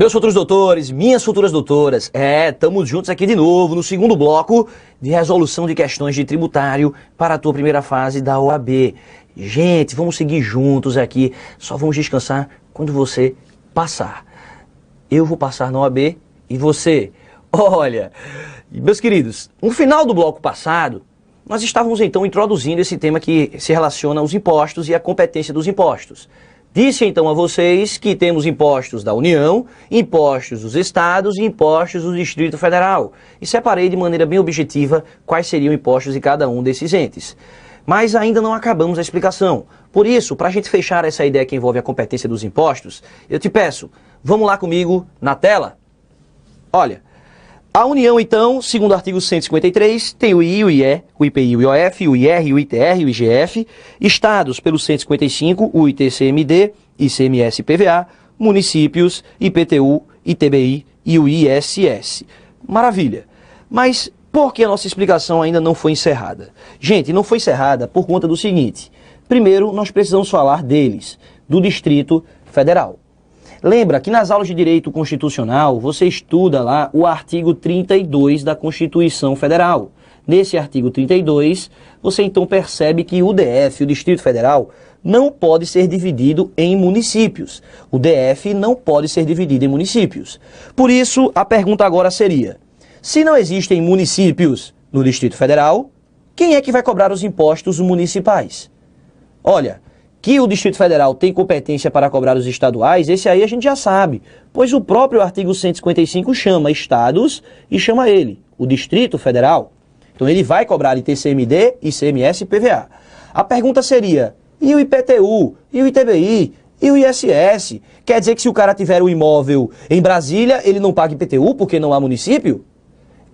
Meus futuros doutores, minhas futuras doutoras, estamos juntos aqui de novo no segundo bloco de resolução de questões de tributário para a tua primeira fase da OAB. Gente, vamos seguir juntos aqui, só vamos descansar quando você passar. Eu vou passar na OAB e você. Olha, meus queridos, no final do bloco passado, nós estávamos então introduzindo esse tema que se relaciona aos impostos e à competência dos impostos. Disse então a vocês que temos impostos da União, impostos dos estados e impostos do Distrito Federal. E separei de maneira bem objetiva quais seriam impostos de cada um desses entes. Mas ainda não acabamos a explicação. Por isso, para a gente fechar essa ideia que envolve a competência dos impostos, eu te peço, vamos lá comigo na tela? Olha, a União, então, segundo o artigo 153, tem o I, o IE, o IPI, o IOF, o IR, o ITR, o IGF, estados pelo 155, o ITCMD, ICMS e PVA, municípios, IPTU, ITBI e o ISS. Maravilha. Mas por que a nossa explicação ainda não foi encerrada? Gente, não foi encerrada por conta do seguinte. Primeiro, nós precisamos falar deles, do Distrito Federal. Lembra que nas aulas de Direito Constitucional, você estuda lá o artigo 32 da Constituição Federal. Nesse artigo 32, você então percebe que o DF, o Distrito Federal, não pode ser dividido em municípios. O DF não pode ser dividido em municípios. Por isso, a pergunta agora seria, se não existem municípios no Distrito Federal, quem é que vai cobrar os impostos municipais? Olha, que o Distrito Federal tem competência para cobrar os estaduais, esse aí a gente já sabe, pois o próprio artigo 155 chama estados e chama ele, o Distrito Federal. Então ele vai cobrar ITCMD, ICMS e PVA. A pergunta seria, e o IPTU, e o ITBI, e o ISS? Quer dizer que se o cara tiver um imóvel em Brasília, ele não paga IPTU porque não há município?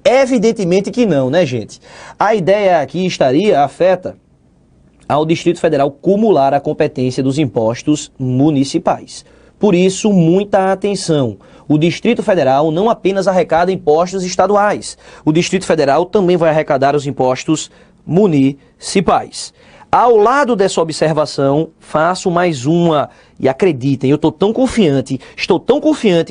Evidentemente que não, né, gente? A ideia aqui afeta ao Distrito Federal cumular a competência dos impostos municipais. Por isso, muita atenção. O Distrito Federal não apenas arrecada impostos estaduais. O Distrito Federal também vai arrecadar os impostos municipais. Ao lado dessa observação, faço mais uma. E acreditem, eu estou tão confiante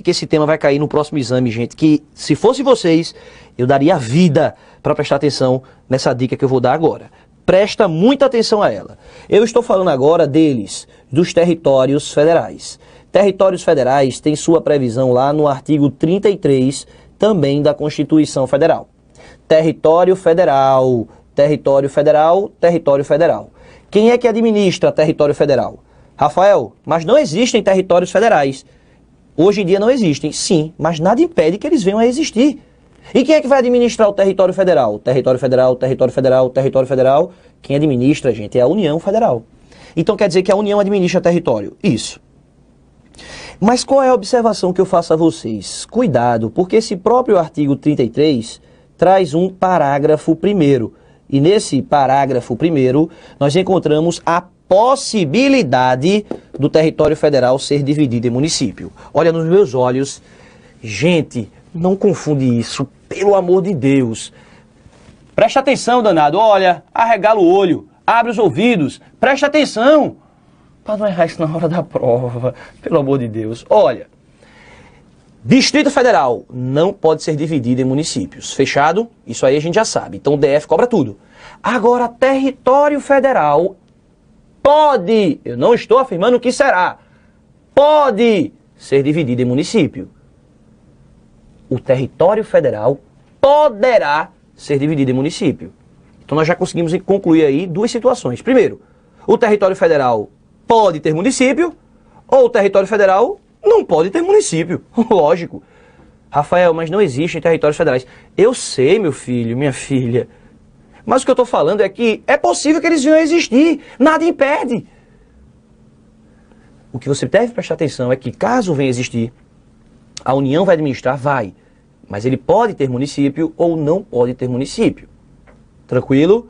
que esse tema vai cair no próximo exame, gente, que se fosse vocês, eu daria a vida para prestar atenção nessa dica que eu vou dar agora. Presta muita atenção a ela. Eu estou falando agora deles, dos territórios federais. Territórios federais têm sua previsão lá no artigo 33, também da Constituição Federal. Território federal, território federal, território federal. Quem é que administra território federal? Rafael, mas não existem territórios federais. Hoje em dia não existem, sim, mas nada impede que eles venham a existir. E quem é que vai administrar o território federal? Território federal, território federal, território federal. Quem administra, gente, é a União Federal. Então quer dizer que a União administra território. Isso. Mas qual é a observação que eu faço a vocês? Cuidado, porque esse próprio artigo 33 traz um parágrafo primeiro. E nesse parágrafo primeiro, nós encontramos a possibilidade do território federal ser dividido em município. Olha nos meus olhos. Gente, não confunde isso, pelo amor de Deus. Presta atenção, danado. Olha, arregala o olho, abre os ouvidos, presta atenção. Para não errar isso na hora da prova, pelo amor de Deus. Olha, Distrito Federal não pode ser dividido em municípios. Fechado? Isso aí a gente já sabe. Então o DF cobra tudo. Agora, território federal pode, eu não estou afirmando que será, pode ser dividido em município. O território federal poderá ser dividido em município. Então nós já conseguimos concluir aí duas situações. Primeiro, o território federal pode ter município, ou o território federal não pode ter município. Lógico. Rafael, mas não existem territórios federais. Eu sei, meu filho, minha filha. Mas o que eu estou falando é que é possível que eles venham a existir. Nada impede. O que você deve prestar atenção é que caso venha a existir, a União vai administrar? Vai. Mas ele pode ter município ou não pode ter município. Tranquilo?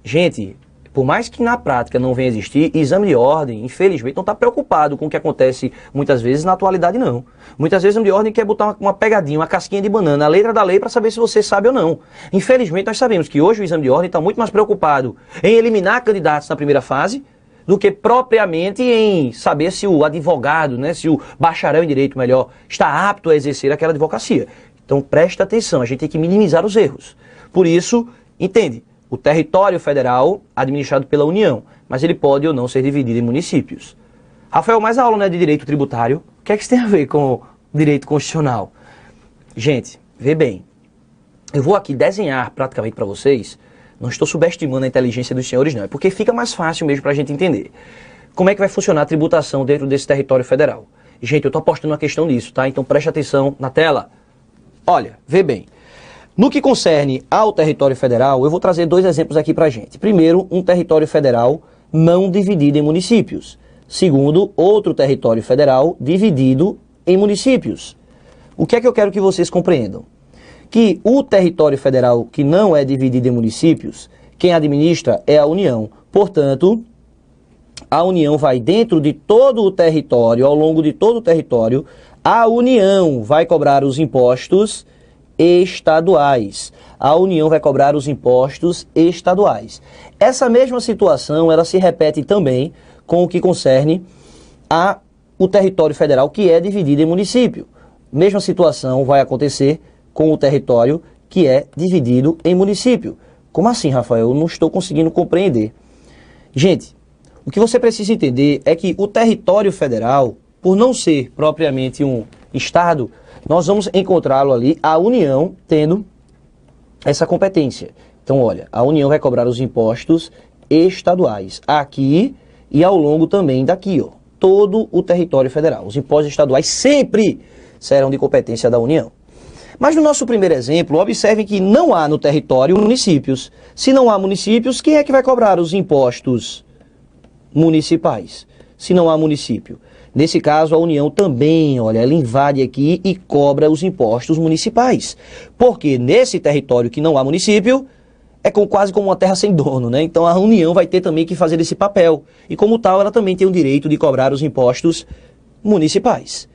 Gente, por mais que na prática não venha a existir, exame de ordem, infelizmente, não está preocupado com o que acontece muitas vezes na atualidade, não. Muitas vezes o exame de ordem quer botar uma pegadinha, uma casquinha de banana, a letra da lei para saber se você sabe ou não. Infelizmente, nós sabemos que hoje o exame de ordem está muito mais preocupado em eliminar candidatos na primeira fase do que propriamente em saber se o advogado, né, se o bacharel em direito, melhor, está apto a exercer aquela advocacia. Então presta atenção, a gente tem que minimizar os erros. Por isso, entende, o território federal administrado pela União, mas ele pode ou não ser dividido em municípios. Rafael, mas a aula não é de direito tributário? O que é que isso tem a ver com direito constitucional? Gente, vê bem, eu vou aqui desenhar praticamente para vocês, não estou subestimando a inteligência dos senhores não, é porque fica mais fácil mesmo para a gente entender. Como é que vai funcionar a tributação dentro desse território federal? Gente, eu estou apostando uma questão nisso, tá? Então preste atenção na tela. Olha, vê bem. No que concerne ao território federal, eu vou trazer dois exemplos aqui pra gente. Primeiro, um território federal não dividido em municípios. Segundo, outro território federal dividido em municípios. O que é que eu quero que vocês compreendam? Que o território federal que não é dividido em municípios, quem administra é a União. Portanto, a União vai dentro de todo o território, ao longo de todo o território, a União vai cobrar os impostos estaduais. A União vai cobrar os impostos estaduais. Essa mesma situação, ela se repete também com o que concerne o território federal que é dividido em município. Mesma situação vai acontecer com o território que é dividido em município. Como assim, Rafael? Eu não estou conseguindo compreender. Gente, o que você precisa entender é que o território federal, por não ser propriamente um estado, nós vamos encontrá-lo ali, a União tendo essa competência. Então, olha, a União vai cobrar os impostos estaduais aqui e ao longo também daqui, ó, todo o território federal. Os impostos estaduais sempre serão de competência da União. Mas no nosso primeiro exemplo, observem que não há no território municípios. Se não há municípios, quem é que vai cobrar os impostos municipais? Se não há município. Nesse caso, a União também, olha, ela invade aqui e cobra os impostos municipais. Porque nesse território que não há município, é quase como uma terra sem dono, né? Então a União vai ter também que fazer esse papel. E como tal, ela também tem o direito de cobrar os impostos municipais.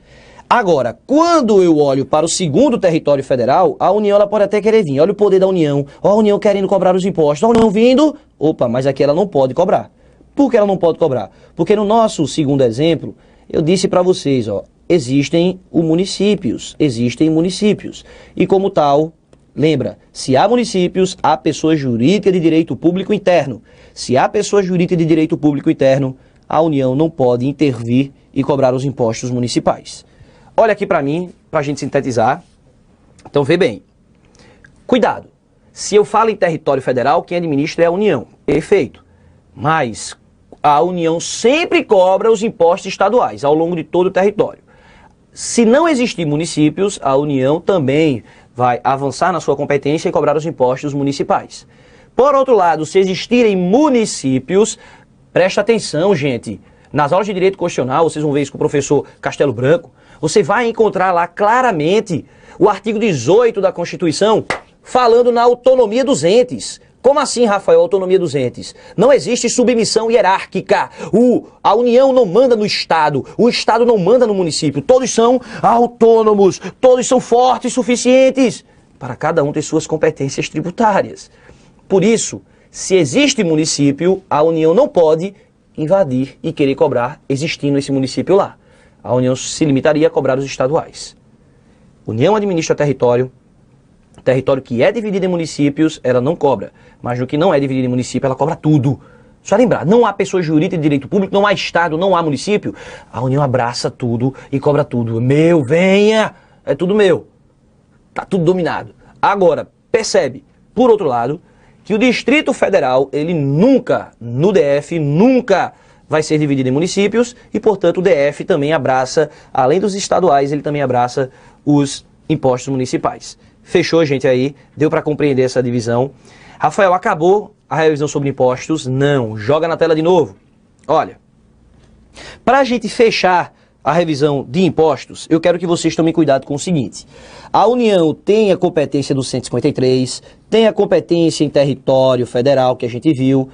Agora, quando eu olho para o segundo território federal, a União ela pode até querer vir. Olha o poder da União. Olha a União querendo cobrar os impostos. Olha a União vindo. Opa, mas aqui ela não pode cobrar. Por que ela não pode cobrar? Porque no nosso segundo exemplo, eu disse para vocês, ó, existem municípios. E como tal, lembra, se há municípios, há pessoa jurídica de direito público interno. Se há pessoa jurídica de direito público interno, a União não pode intervir e cobrar os impostos municipais. Olha aqui para mim, para a gente sintetizar. Então, vê bem. Cuidado. Se eu falo em território federal, quem administra é a União. Perfeito. Mas a União sempre cobra os impostos estaduais ao longo de todo o território. Se não existir municípios, a União também vai avançar na sua competência e cobrar os impostos municipais. Por outro lado, se existirem municípios, presta atenção, gente. Nas aulas de direito constitucional, vocês vão ver isso com o professor Castelo Branco, você vai encontrar lá claramente o artigo 18 da Constituição falando na autonomia dos entes. Como assim, Rafael, autonomia dos entes? Não existe submissão hierárquica. A União não manda no Estado, o Estado não manda no município. Todos são autônomos, todos são fortes, suficientes para cada um ter suas competências tributárias. Por isso, se existe município, a União não pode invadir e querer cobrar existindo esse município lá. A União se limitaria a cobrar os estaduais. União administra território que é dividido em municípios, ela não cobra. Mas no que não é dividido em município, ela cobra tudo. Só lembrar, não há pessoa jurídica de direito público, não há Estado, não há município. A União abraça tudo e cobra tudo. Meu, venha! É tudo meu. Tá tudo dominado. Agora, percebe, por outro lado, que o Distrito Federal, ele nunca, no DF, nunca vai ser dividido em municípios e, portanto, o DF também abraça, além dos estaduais, ele também abraça os impostos municipais. Fechou, gente, aí? Deu para compreender essa divisão? Rafael, acabou a revisão sobre impostos? Não. Joga na tela de novo. Olha, para a gente fechar a revisão de impostos, eu quero que vocês tomem cuidado com o seguinte. A União tem a competência do 153, tem a competência em território federal, que a gente viu.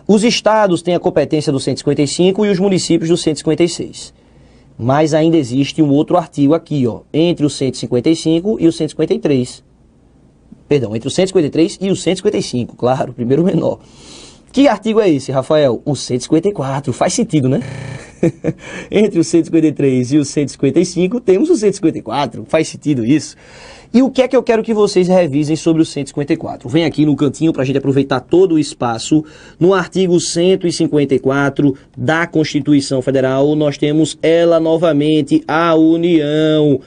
Os estados têm a competência do 155 e os municípios do 156. Mas ainda existe um outro artigo aqui, ó, entre o 155 e o 153. Perdão, entre o 153 e o 155, claro, primeiro menor. Que artigo é esse, Rafael? O 154. Faz sentido, né? Entre o 153 e o 155, temos o 154. Faz sentido isso? E o que é que eu quero que vocês revisem sobre o 154? Vem aqui no cantinho para a gente aproveitar todo o espaço. No artigo 154 da Constituição Federal, nós temos ela novamente, a União.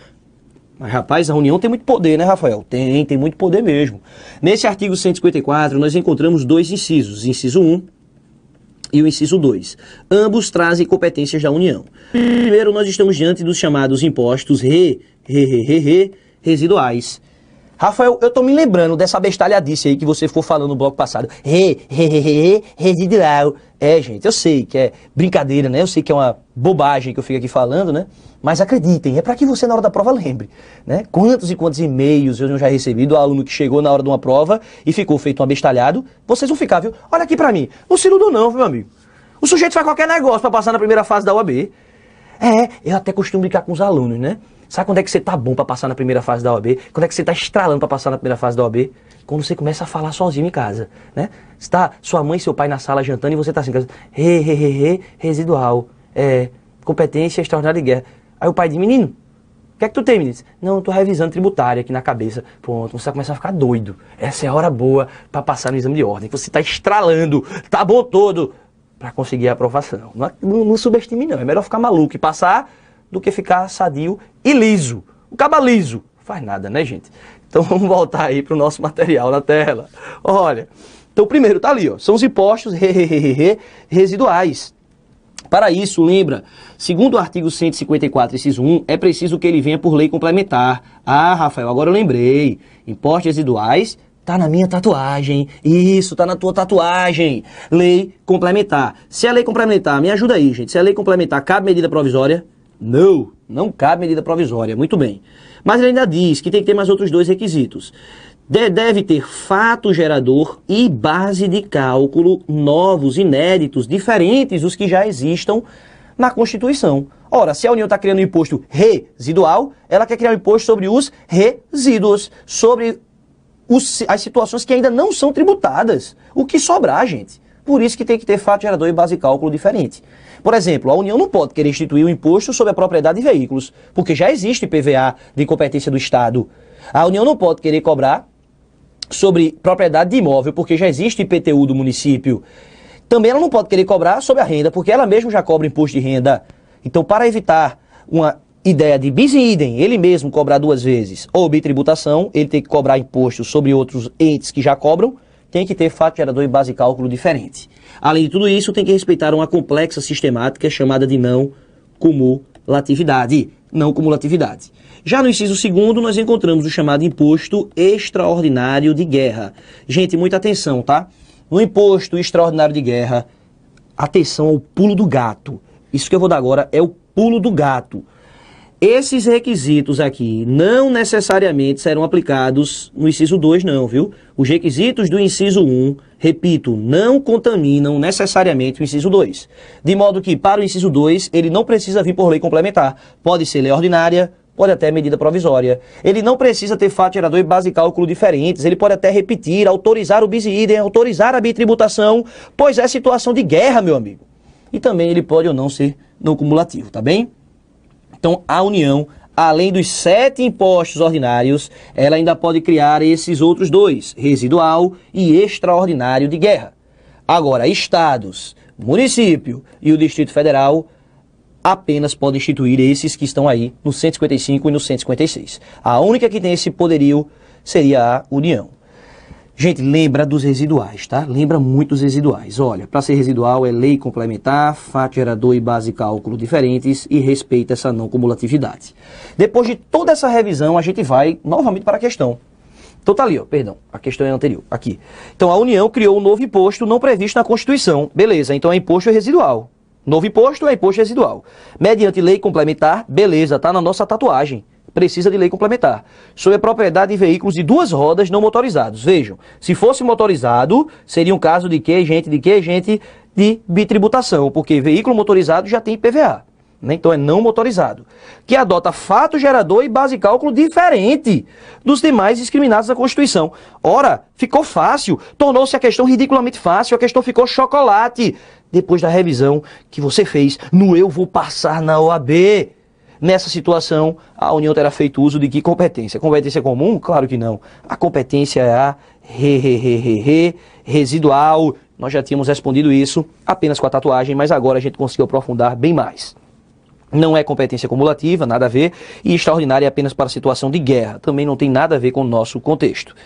Mas, rapaz, a União tem muito poder, né, Rafael? Tem muito poder mesmo. Nesse artigo 154, nós encontramos dois incisos, inciso 1 e o inciso 2. Ambos trazem competências da União. Primeiro, nós estamos diante dos chamados impostos residuais. Rafael, eu tô me lembrando dessa bestalhadice aí que você for falando no bloco passado. Residual. É, gente, eu sei que é brincadeira, né? Eu sei que é uma bobagem que eu fico aqui falando, né? Mas acreditem, é para que você na hora da prova lembre, né? Quantos e quantos e-mails eu já recebi do aluno que chegou na hora de uma prova e ficou feito um abestalhado. Vocês vão ficar, viu? Olha aqui pra mim. Não se iludam não, meu amigo. O sujeito faz qualquer negócio pra passar na primeira fase da OAB. Eu até costumo brincar com os alunos, né? Sabe quando é que você tá bom pra passar na primeira fase da OAB? Quando é que você tá estralando pra passar na primeira fase da OAB? Quando você começa a falar sozinho em casa, né? Está sua mãe e seu pai na sala jantando e você tá assim, residual, competência extraordinária de guerra. Aí o pai diz, menino, o que é que tu tem, menino? Não, eu tô revisando tributária aqui na cabeça. Pronto, você vai começar a ficar doido. Essa é a hora boa pra passar no exame de ordem. Você tá estralando, tá bom todo, pra conseguir a aprovação. Não subestime não, é melhor ficar maluco e passar do que ficar sadio e liso. O caba liso faz nada, né, gente? Então vamos voltar aí pro nosso material na tela. Olha, então primeiro tá ali, ó, são os impostos residuais. Para isso, lembra, segundo o artigo 154, inciso 1, é preciso que ele venha por lei complementar. Ah, Rafael, agora eu lembrei. Impostos residuais tá na minha tatuagem. Isso, tá na tua tatuagem. Lei complementar. Se a lei complementar, me ajuda aí, gente. Se a lei complementar, cabe medida provisória? Não cabe medida provisória. Muito bem. Mas ele ainda diz que tem que ter mais outros dois requisitos. Deve ter fato gerador e base de cálculo novos, inéditos, diferentes dos que já existam na Constituição. Ora, se a União está criando um imposto residual, ela quer criar um imposto sobre os resíduos, sobre as situações que ainda não são tributadas. O que sobrar, gente? Por isso que tem que ter fato gerador e base de cálculo diferente. Por exemplo, a União não pode querer instituir um imposto sobre a propriedade de veículos, porque já existe IPVA de competência do Estado. A União não pode querer cobrar sobre propriedade de imóvel, porque já existe IPTU do município. Também ela não pode querer cobrar sobre a renda, porque ela mesma já cobra imposto de renda. Então, para evitar uma ideia de bis in idem, ele mesmo cobrar duas vezes, ou bitributação, ele tem que cobrar imposto sobre outros entes que já cobram, tem que ter fato gerador e base de cálculo diferente. Além de tudo isso, tem que respeitar uma complexa sistemática chamada de não cumulatividade. Não cumulatividade. Já no inciso 2º, nós encontramos o chamado imposto extraordinário de guerra. Gente, muita atenção, tá? No imposto extraordinário de guerra, atenção ao pulo do gato. Isso que eu vou dar agora é o pulo do gato. Esses requisitos aqui não necessariamente serão aplicados no inciso 2 não, viu? Os requisitos do inciso 1, repito, não contaminam necessariamente o inciso 2. De modo que, para o inciso 2, ele não precisa vir por lei complementar. Pode ser lei ordinária, pode até medida provisória. Ele não precisa ter fato gerador e base de cálculo diferentes. Ele pode até repetir, autorizar o bis in idem, autorizar a bitributação, pois é situação de guerra, meu amigo. E também ele pode ou não ser não cumulativo, tá bem? Então, a União, além dos 7 impostos ordinários, ela ainda pode criar esses outros dois, residual e extraordinário de guerra. Agora, estados, município e o Distrito Federal apenas podem instituir esses que estão aí no 155 e no 156. A única que tem esse poderio seria a União. Gente, lembra dos residuais, tá? Lembra muito dos residuais. Olha, para ser residual é lei complementar, fato gerador e base de cálculo diferentes e respeita essa não cumulatividade. Depois de toda essa revisão, a gente vai novamente para a questão. Então tá ali, ó, perdão, a questão é anterior, aqui. Então a União criou um novo imposto não previsto na Constituição. Beleza, então é imposto residual. Novo imposto é imposto residual. Mediante lei complementar, beleza, tá na nossa tatuagem. Precisa de lei complementar. Sobre a propriedade de veículos de 2 rodas não motorizados. Vejam, se fosse motorizado, seria um caso de que, gente? De bitributação, porque veículo motorizado já tem IPVA. né? Então é não motorizado, que adota fato gerador e base de cálculo diferente dos demais discriminados da Constituição. Ora, ficou fácil, tornou-se a questão ridiculamente fácil, a questão ficou chocolate, depois da revisão que você fez no Eu Vou Passar na OAB. Nessa situação, a União terá feito uso de que competência? Competência comum? Claro que não. A competência é a residual. Nós já tínhamos respondido isso apenas com a tatuagem, mas agora a gente conseguiu aprofundar bem mais. Não é competência cumulativa, nada a ver, e extraordinária é apenas para a situação de guerra. Também não tem nada a ver com o nosso contexto.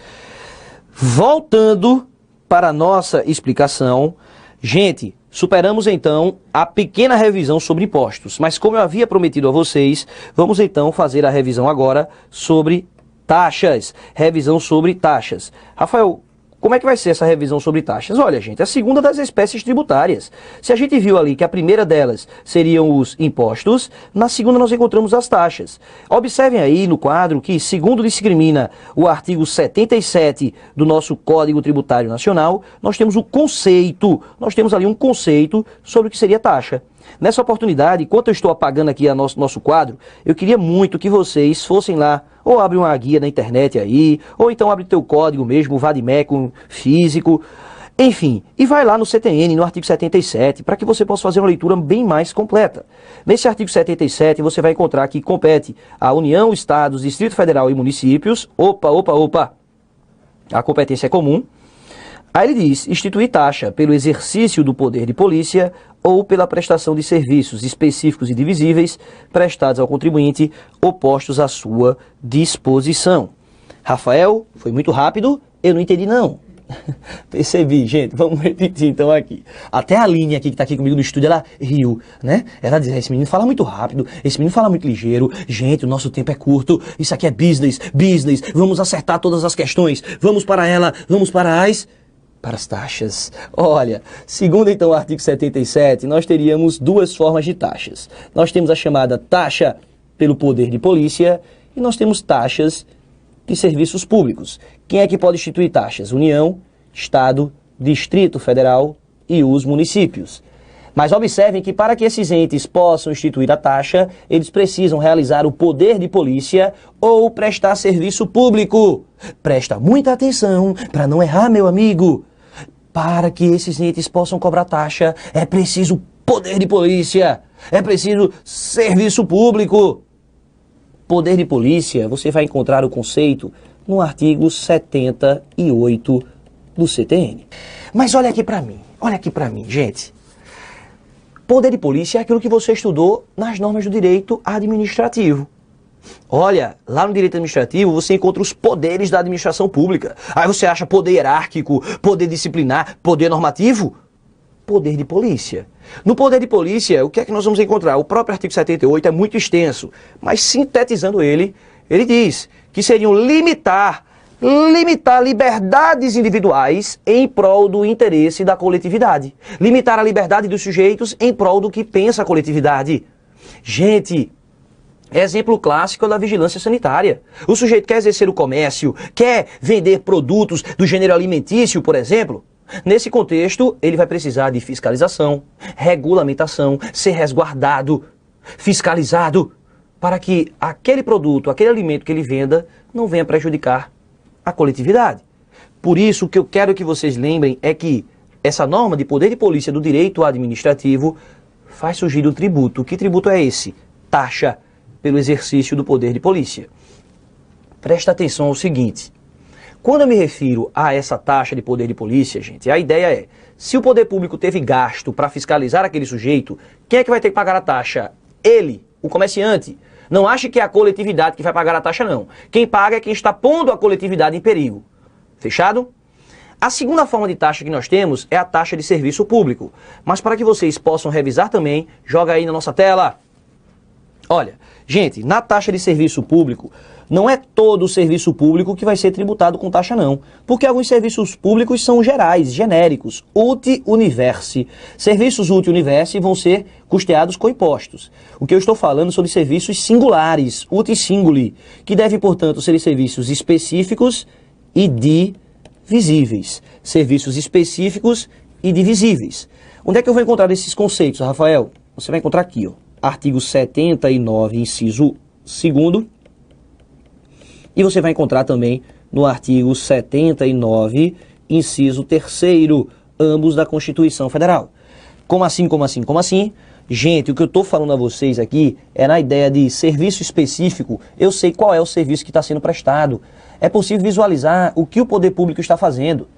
Voltando para a nossa explicação, gente, superamos então a pequena revisão sobre impostos, mas como eu havia prometido a vocês, vamos então fazer a revisão agora sobre taxas. Revisão sobre taxas. Rafael, como é que vai ser essa revisão sobre taxas? Olha, gente, a segunda das espécies tributárias. Se a gente viu ali que a primeira delas seriam os impostos, na segunda nós encontramos as taxas. Observem aí no quadro que, segundo discrimina o artigo 77 do nosso Código Tributário Nacional, nós temos o conceito, nós temos ali um conceito sobre o que seria taxa. Nessa oportunidade, enquanto eu estou apagando aqui a nosso quadro, eu queria muito que vocês fossem lá, ou abre uma guia na internet aí, ou então abre teu código mesmo, o Vadimeco físico, enfim, e vai lá no CTN, no artigo 77, para que você possa fazer uma leitura bem mais completa. Nesse artigo 77, você vai encontrar que compete a União, Estados, Distrito Federal e municípios, a competência é comum. Aí ele diz, instituir taxa pelo exercício do poder de polícia ou pela prestação de serviços específicos e divisíveis prestados ao contribuinte ou postos à sua disposição. Rafael, foi muito rápido, eu não entendi não. Percebi, gente, vamos repetir então aqui. Até a Aline aqui, que está aqui comigo no estúdio, ela riu, né? Ela diz, esse menino fala muito rápido, esse menino fala muito ligeiro. Gente, o nosso tempo é curto, isso aqui é business, vamos acertar todas as questões, vamos para as taxas. Olha, segundo então o artigo 77, nós teríamos duas formas de taxas. Nós temos a chamada taxa pelo poder de polícia e nós temos taxas de serviços públicos. Quem é que pode instituir taxas? União, Estado, Distrito Federal e os municípios. Mas observem que para que esses entes possam instituir a taxa, eles precisam realizar o poder de polícia ou prestar serviço público. Presta muita atenção para não errar, meu amigo. Para que esses entes possam cobrar taxa, é preciso poder de polícia, é preciso serviço público. Poder de polícia, você vai encontrar o conceito no artigo 78 do CTN. Mas olha aqui para mim, gente. Poder de polícia é aquilo que você estudou nas normas do direito administrativo. Olha, lá no direito administrativo você encontra os poderes da administração pública. Aí você acha poder hierárquico, poder disciplinar, poder normativo? Poder de polícia. No poder de polícia, o que é que nós vamos encontrar? O próprio artigo 78 é muito extenso, mas sintetizando ele diz que seriam limitar liberdades individuais em prol do interesse da coletividade. Limitar a liberdade dos sujeitos em prol do que pensa a coletividade. Gente, exemplo clássico da vigilância sanitária. O sujeito quer exercer o comércio, quer vender produtos do gênero alimentício, por exemplo. Nesse contexto, ele vai precisar de fiscalização, regulamentação, ser resguardado, fiscalizado, para que aquele produto, aquele alimento que ele venda, não venha prejudicar a coletividade. Por isso, o que eu quero que vocês lembrem é que essa norma de poder de polícia do direito administrativo faz surgir um tributo. Que tributo é esse? Taxa pelo exercício do poder de polícia. Presta atenção ao seguinte, quando eu me refiro a essa taxa de poder de polícia, gente, a ideia é, se o poder público teve gasto para fiscalizar aquele sujeito, quem é que vai ter que pagar a taxa? Ele, o comerciante. Não ache que é a coletividade que vai pagar a taxa, não. Quem paga é quem está pondo a coletividade em perigo. Fechado? A segunda forma de taxa que nós temos é a taxa de serviço público. Mas para que vocês possam revisar também, joga aí na nossa tela. Olha, gente, na taxa de serviço público, não é todo o serviço público que vai ser tributado com taxa não, porque alguns serviços públicos são gerais, genéricos, uti universi. Serviços uti universi vão ser custeados com impostos. O que eu estou falando sobre serviços singulares, uti singuli, que devem, portanto, ser serviços específicos e divisíveis. Serviços específicos e divisíveis. Onde é que eu vou encontrar esses conceitos, Rafael? Você vai encontrar aqui, ó. artigo 79, inciso 2º, e você vai encontrar também no artigo 79, inciso 3º, ambos da Constituição Federal. Como assim, como assim, como assim? Gente, o que eu estou falando a vocês aqui é na ideia de serviço específico. Eu sei qual é o serviço que está sendo prestado. É possível visualizar o que o poder público está fazendo.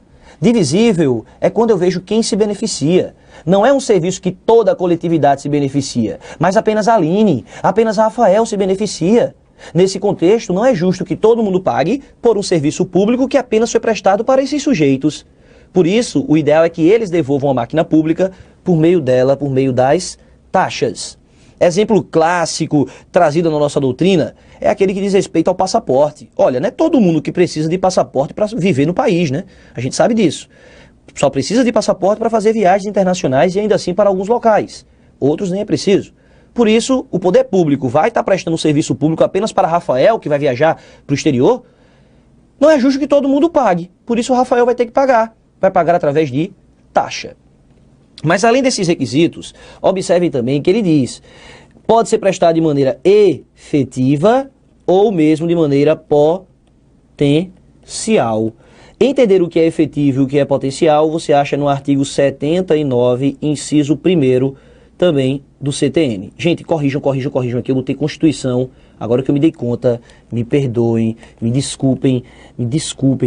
Divisível é quando eu vejo quem se beneficia. Não é um serviço que toda a coletividade se beneficia, mas apenas a Aline, apenas a Rafael se beneficia. Nesse contexto, não é justo que todo mundo pague por um serviço público que apenas foi prestado para esses sujeitos. Por isso, o ideal é que eles devolvam a máquina pública por meio dela, por meio das taxas. Exemplo clássico trazido na nossa doutrina é aquele que diz respeito ao passaporte. Olha, não é todo mundo que precisa de passaporte para viver no país, né? A gente sabe disso. Só precisa de passaporte para fazer viagens internacionais e ainda assim para alguns locais. Outros nem é preciso. Por isso, o poder público vai estar prestando um serviço público apenas para Rafael, que vai viajar para o exterior. Não é justo que todo mundo pague. Por isso, o Rafael vai ter que pagar. Vai pagar através de taxa. Mas além desses requisitos, observem também que ele diz: pode ser prestado de maneira efetiva ou mesmo de maneira potencial. Entender o que é efetivo e o que é potencial, você acha no artigo 79, inciso 1º, também do CTN. Gente, corrijam aqui, eu botei Constituição, agora que eu me dei conta, me perdoem, me desculpem,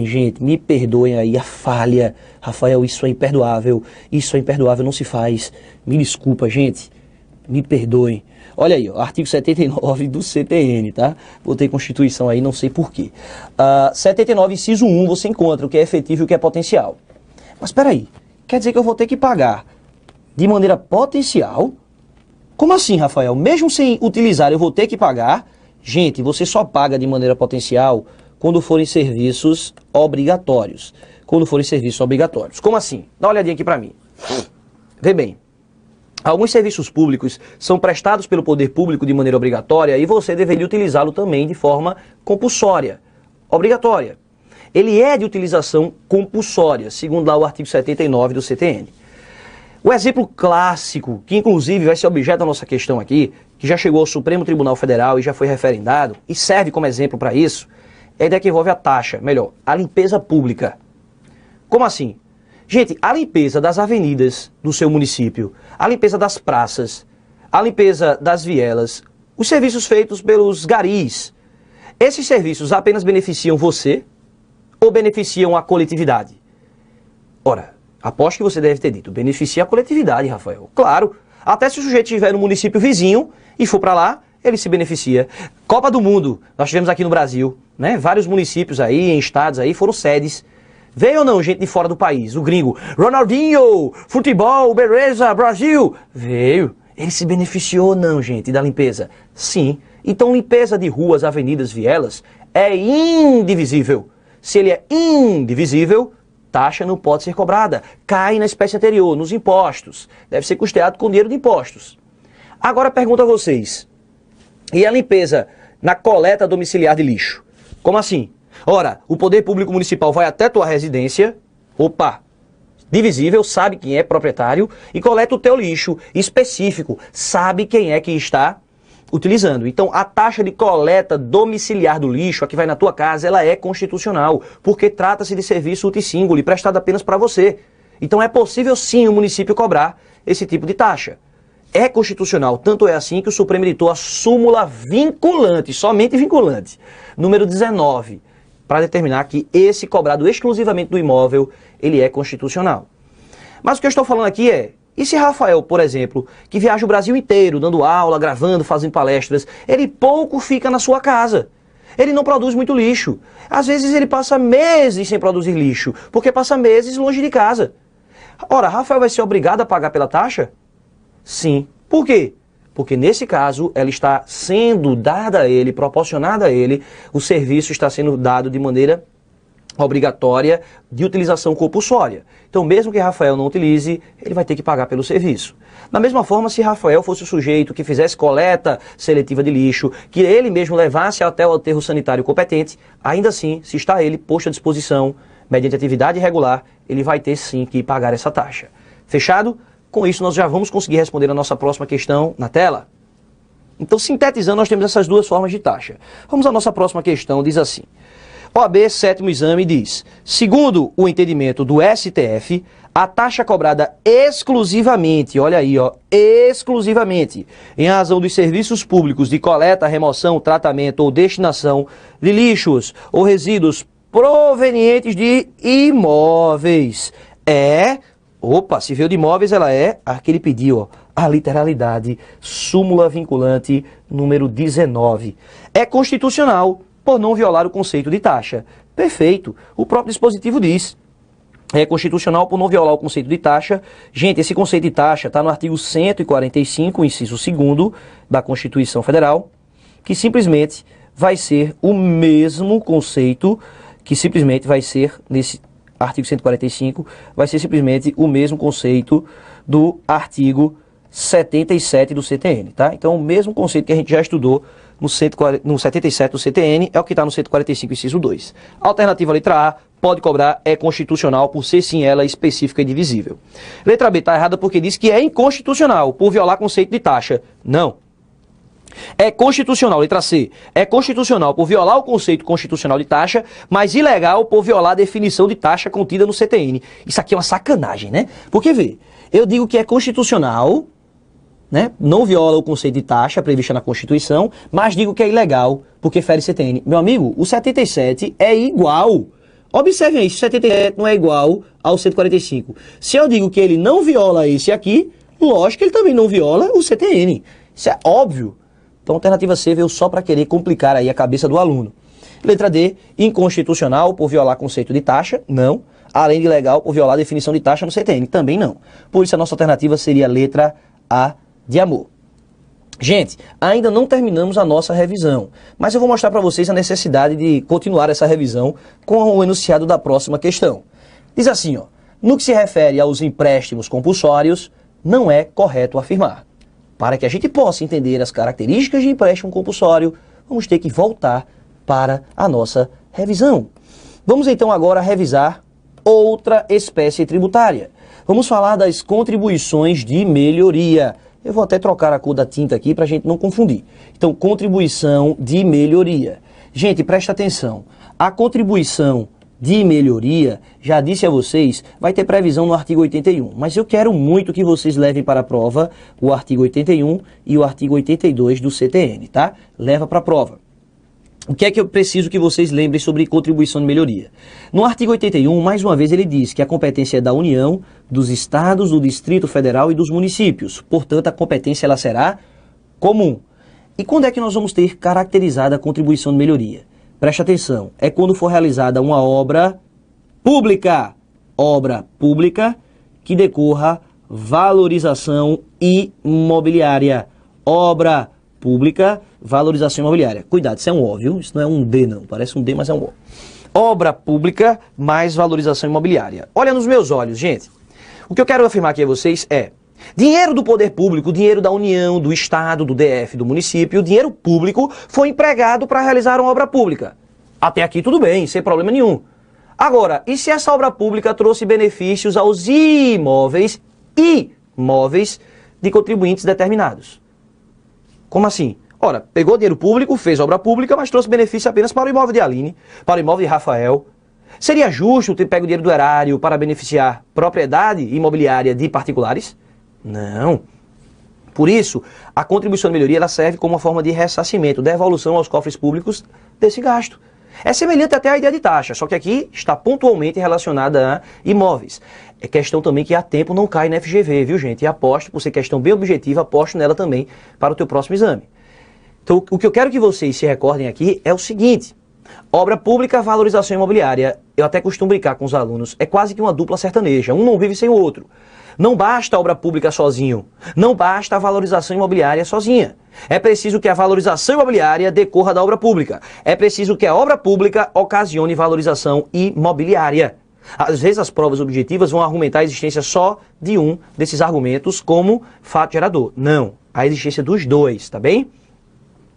gente, me perdoem aí a falha. Rafael, isso é imperdoável, não se faz. Me desculpa, gente, me perdoem. Olha aí, ó, artigo 79 do CTN, tá? Botei Constituição aí, não sei porquê. 79, inciso 1, você encontra o que é efetivo e o que é potencial. Mas espera aí, quer dizer que eu vou ter que pagar de maneira potencial? Como assim, Rafael? Mesmo sem utilizar, eu vou ter que pagar? Gente, você só paga de maneira potencial quando forem serviços obrigatórios. Como assim? Dá uma olhadinha aqui pra mim. Vê bem. Alguns serviços públicos são prestados pelo poder público de maneira obrigatória e você deveria utilizá-lo também de forma compulsória. Obrigatória. Ele é de utilização compulsória, segundo lá o artigo 79 do CTN. O exemplo clássico, que inclusive vai ser objeto da nossa questão aqui, que já chegou ao Supremo Tribunal Federal e já foi referendado, e serve como exemplo para isso, é a ideia que envolve a taxa, melhor, a limpeza pública. Como assim? Gente, a limpeza das avenidas do seu município, a limpeza das praças, a limpeza das vielas, os serviços feitos pelos garis, esses serviços apenas beneficiam você ou beneficiam a coletividade? Ora, aposto que você deve ter dito, beneficia a coletividade, Rafael. Claro, até se o sujeito estiver no município vizinho e for para lá, ele se beneficia. Copa do Mundo, nós tivemos aqui no Brasil, né? Vários municípios aí, em estados aí, foram sedes. Veio ou não gente de fora do país? O gringo, Ronaldinho, futebol, beleza, Brasil. Veio. Ele se beneficiou ou não, gente, da limpeza? Sim. Então, limpeza de ruas, avenidas, vielas é indivisível. Se ele é indivisível, taxa não pode ser cobrada. Cai na espécie anterior, nos impostos. Deve ser custeado com dinheiro de impostos. Agora pergunto a vocês. E a limpeza na coleta domiciliar de lixo? Como assim? Ora, o poder público municipal vai até tua residência, opa, divisível, sabe quem é proprietário, e coleta o teu lixo específico, sabe quem é que está utilizando. Então, a taxa de coleta domiciliar do lixo, a que vai na tua casa, ela é constitucional, porque trata-se de serviço uti-singulo e prestado apenas para você. Então, é possível sim o município cobrar esse tipo de taxa. É constitucional, tanto é assim que o Supremo editou a súmula vinculante, somente vinculante, número 19, para determinar que esse cobrado exclusivamente do imóvel, ele é constitucional. Mas o que eu estou falando aqui é, e se Rafael, por exemplo, que viaja o Brasil inteiro, dando aula, gravando, fazendo palestras, ele pouco fica na sua casa. Ele não produz muito lixo. Às vezes ele passa meses sem produzir lixo, porque passa meses longe de casa. Ora, Rafael vai ser obrigado a pagar pela taxa? Sim. Por quê? Porque nesse caso ela está sendo dada a ele, proporcionada a ele, o serviço está sendo dado de maneira obrigatória de utilização compulsória. Então, mesmo que Rafael não utilize, ele vai ter que pagar pelo serviço. Da mesma forma, se Rafael fosse o sujeito que fizesse coleta seletiva de lixo, que ele mesmo levasse até o aterro sanitário competente, ainda assim, se está ele posto à disposição, mediante atividade regular, ele vai ter sim que pagar essa taxa. Fechado? Com isso, nós já vamos conseguir responder a nossa próxima questão na tela. Então, sintetizando, nós temos essas duas formas de taxa. Vamos à nossa próxima questão, diz assim. OAB, sétimo exame, diz: segundo o entendimento do STF, a taxa cobrada exclusivamente, olha aí, ó, exclusivamente, em razão dos serviços públicos de coleta, remoção, tratamento ou destinação de lixos ou resíduos provenientes de imóveis se veio de imóveis, ela é a que ele pediu, ó, a literalidade, súmula vinculante número 19. É constitucional por não violar o conceito de taxa. Perfeito. O próprio dispositivo diz. É constitucional por não violar o conceito de taxa. Gente, esse conceito de taxa está no artigo 145, inciso 2º da Constituição Federal, que simplesmente vai ser o mesmo conceito, que simplesmente vai ser, nesse artigo 145, vai ser simplesmente o mesmo conceito do artigo 77 do CTN, tá? Então, o mesmo conceito que a gente já estudou no 77 do CTN é o que está no 145, inciso 2. Alternativa letra A, pode cobrar, é constitucional por ser sim ela específica e divisível. Letra B está errada porque diz que é inconstitucional por violar conceito de taxa. Não. É constitucional, letra C, é constitucional por violar o conceito constitucional de taxa, mas ilegal por violar a definição de taxa contida no CTN. Isso aqui é uma sacanagem, né? Porque, vê, eu digo que é constitucional, né? Não viola o conceito de taxa prevista na Constituição, mas digo que é ilegal porque fere CTN. Meu amigo, o 77 é igual. Observem aí, o 77 não é igual ao 145. Se eu digo que ele não viola esse aqui, lógico que ele também não viola o CTN. Isso é óbvio. Então, a alternativa C veio só para querer complicar aí a cabeça do aluno. Letra D, inconstitucional por violar conceito de taxa, não. Além de ilegal por violar a definição de taxa no CTN, também não. Por isso, a nossa alternativa seria a letra A de amor. Gente, ainda não terminamos a nossa revisão, mas eu vou mostrar para vocês a necessidade de continuar essa revisão com o enunciado da próxima questão. Diz assim, ó, no que se refere aos empréstimos compulsórios, não é correto afirmar. Para que a gente possa entender as características de empréstimo compulsório, vamos ter que voltar para a nossa revisão. Vamos então agora revisar outra espécie tributária. Vamos falar das contribuições de melhoria. Eu vou até trocar a cor da tinta aqui para a gente não confundir. Então, contribuição de melhoria. Gente, presta atenção. A contribuição de melhoria, já disse a vocês, vai ter previsão no artigo 81. Mas eu quero muito que vocês levem para a prova o artigo 81 e o artigo 82 do CTN, tá? Leva para a prova. O que é que eu preciso que vocês lembrem sobre contribuição de melhoria? No artigo 81, mais uma vez, ele diz que a competência é da União, dos Estados, do Distrito Federal e dos municípios. Portanto, a competência ela será comum. E quando é que nós vamos ter caracterizada a contribuição de melhoria? Preste atenção, é quando for realizada uma obra pública que decorra valorização imobiliária. Obra pública, valorização imobiliária. Cuidado, isso é um O, viu? Isso não é um D não, parece um D, mas é um O. Obra pública mais valorização imobiliária. Olha nos meus olhos, gente. O que eu quero afirmar aqui a vocês é: dinheiro do poder público, dinheiro da União, do Estado, do DF, do município, o dinheiro público foi empregado para realizar uma obra pública. Até aqui tudo bem, sem problema nenhum. Agora, e se essa obra pública trouxe benefícios aos imóveis de contribuintes determinados? Como assim? Ora, pegou dinheiro público, fez obra pública, mas trouxe benefício apenas para o imóvel de Aline, para o imóvel de Rafael. Seria justo ter pego o dinheiro do erário para beneficiar propriedade imobiliária de particulares? Não. Por isso, a contribuição de melhoria ela serve como uma forma de ressarcimento, devolução aos cofres públicos desse gasto. É semelhante até à ideia de taxa, só que aqui está pontualmente relacionada a imóveis. É questão também que há tempo não cai na FGV, viu gente? E aposto, por ser questão bem objetiva, aposto nela também para o teu próximo exame. Então, o que eu quero que vocês se recordem aqui é o seguinte: obra pública, valorização imobiliária. Eu até costumo brincar com os alunos, é quase que uma dupla sertaneja, um não vive sem o outro. Não basta a obra pública sozinho, não basta a valorização imobiliária sozinha. É preciso que a valorização imobiliária decorra da obra pública. É preciso que a obra pública ocasione valorização imobiliária. Às vezes as provas objetivas vão argumentar a existência só de um desses argumentos como fato gerador. Não, a existência dos dois, tá bem?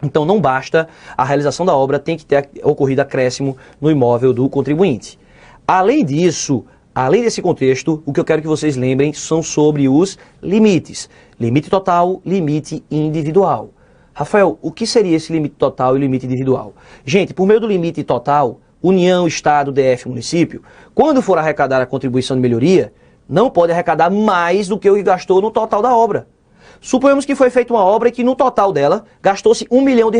Então não basta a realização da obra, tem que ter ocorrido acréscimo no imóvel do contribuinte. Além disso, além desse contexto, o que eu quero que vocês lembrem são sobre os limites. Limite total, limite individual. Rafael, o que seria esse limite total e limite individual? Gente, por meio do limite total, União, Estado, DF, município, quando for arrecadar a contribuição de melhoria, não pode arrecadar mais do que o que gastou no total da obra. Suponhamos que foi feita uma obra e que no total dela gastou-se R$1 milhão.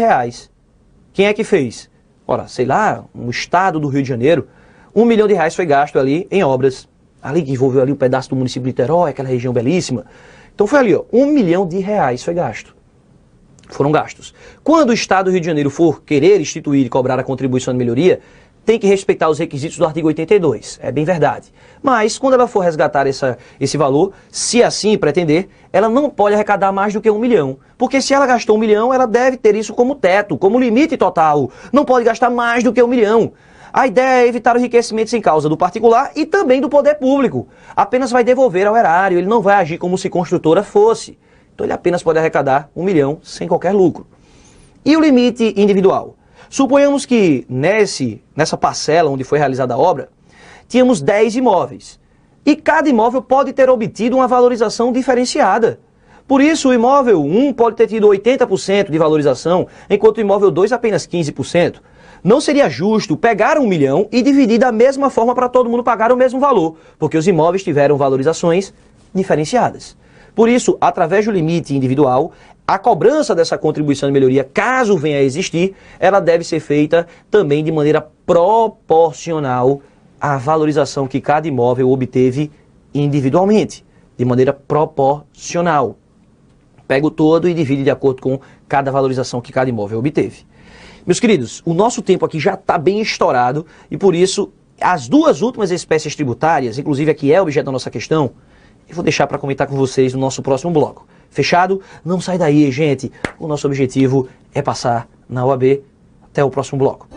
Quem é que fez? Ora, sei lá, um estado do Rio de Janeiro, R$1 milhão foi gasto ali em obras. Ali que envolveu ali um pedaço do município de Niterói, aquela região belíssima. Então foi ali, ó, R$1 milhão foi gasto. Foram gastos. Quando o Estado do Rio de Janeiro for querer instituir e cobrar a contribuição de melhoria, tem que respeitar os requisitos do artigo 82, é bem verdade. Mas, quando ela for resgatar esse valor, se assim pretender, ela não pode arrecadar mais do que R$1 milhão. Porque se ela gastou R$1 milhão, ela deve ter isso como teto, como limite total. Não pode gastar mais do que R$1 milhão. A ideia é evitar o enriquecimento sem causa do particular e também do poder público. Apenas vai devolver ao erário, ele não vai agir como se construtora fosse. Então ele apenas pode arrecadar R$1 milhão sem qualquer lucro. E o limite individual? Suponhamos que nessa parcela onde foi realizada a obra, tínhamos 10 imóveis. E cada imóvel pode ter obtido uma valorização diferenciada. Por isso, o imóvel 1 pode ter tido 80% de valorização, enquanto o imóvel 2 apenas 15%. Não seria justo pegar R$1 milhão e dividir da mesma forma para todo mundo pagar o mesmo valor, porque os imóveis tiveram valorizações diferenciadas. Por isso, através do limite individual, a cobrança dessa contribuição de melhoria, caso venha a existir, ela deve ser feita também de maneira proporcional à valorização que cada imóvel obteve individualmente, de maneira proporcional. Pega o todo e divide de acordo com cada valorização que cada imóvel obteve. Meus queridos, o nosso tempo aqui já está bem estourado e por isso as duas últimas espécies tributárias, inclusive a que é objeto da nossa questão, eu vou deixar para comentar com vocês no nosso próximo bloco. Fechado? Não sai daí, gente. O nosso objetivo é passar na OAB. Até o próximo bloco.